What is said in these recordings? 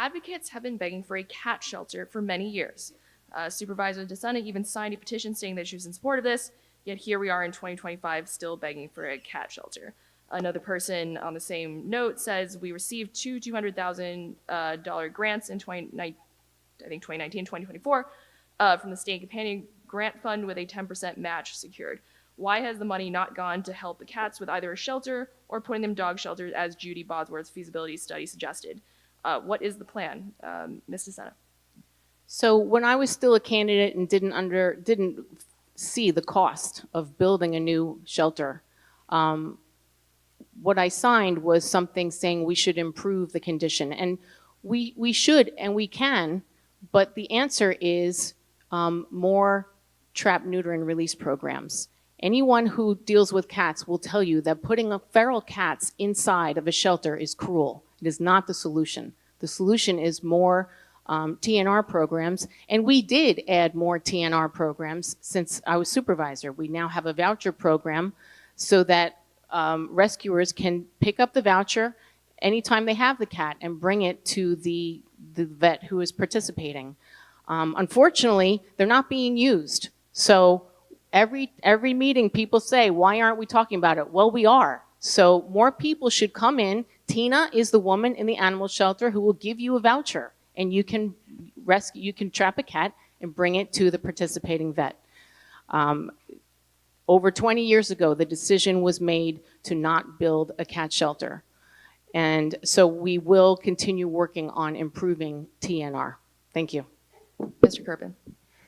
Advocates have been begging for a cat shelter for many years. Supervisor DeSena even signed a petition saying that she was in support of this, yet here we are in 2025 still begging for a cat shelter. Another person on the same note says we received two $200,000 grants in 2019, 2024 from the State Companion Grant Fund with a 10% match secured. Why has the money not gone to help the cats with either a shelter or putting them dog shelters as Judy Bosworth's feasibility study suggested? What is the plan, Ms. DeSena? So when I was still a candidate and didn't see the cost of building a new shelter, what I signed was something saying we should improve the condition. And we should and we can, but the answer is more trap, neuter, and release programs. Anyone who deals with cats will tell you that putting feral cats inside of a shelter is cruel. It is not the solution. The solution is more TNR programs, and we did add more TNR programs since I was supervisor. We now have a voucher program so that rescuers can pick up the voucher anytime they have the cat and bring it to the vet who is participating. Unfortunately, they're not being used. So every meeting people say, why aren't we talking about it? Well, we are. So more people should come in. Tina is the woman in the animal shelter who will give you a voucher, and you can trap a cat and bring it to the participating vet. Over 20 years ago, the decision was made to not build a cat shelter. And so we will continue working on improving TNR. Thank you. Mr. Kerpen.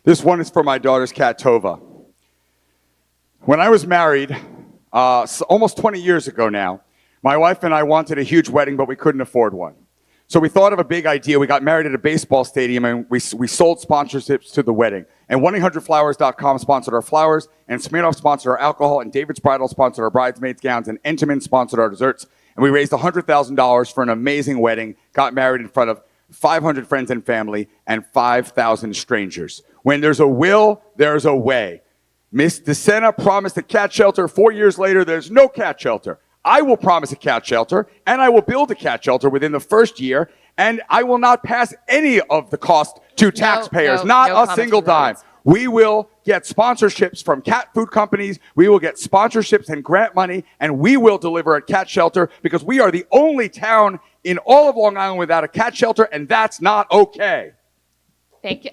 This one is for my daughter's cat, Tova. When I was married, almost 20 years ago now, my wife and I wanted a huge wedding, but we couldn't afford one. So we thought of a big idea. We got married at a baseball stadium, and we sold sponsorships to the wedding. And 1-800-Flowers.com sponsored our flowers, and Smirnoff sponsored our alcohol, and David's Bridal sponsored our bridesmaids' gowns, and Entenmann sponsored our desserts. And we raised $100,000 for an amazing wedding, got married in front of 500 friends and family, and 5,000 strangers. When there's a will, there's a way. Ms. DeSena promised a cat shelter. 4 years later, there's no cat shelter. I will promise a cat shelter, and I will build a cat shelter within the first year, and I will not pass any of the cost to taxpayers, not a single dime. We will get sponsorships from cat food companies. We will get sponsorships and grant money, and we will deliver a cat shelter because we are the only town in all of Long Island without a cat shelter, and that's not okay. Thank you.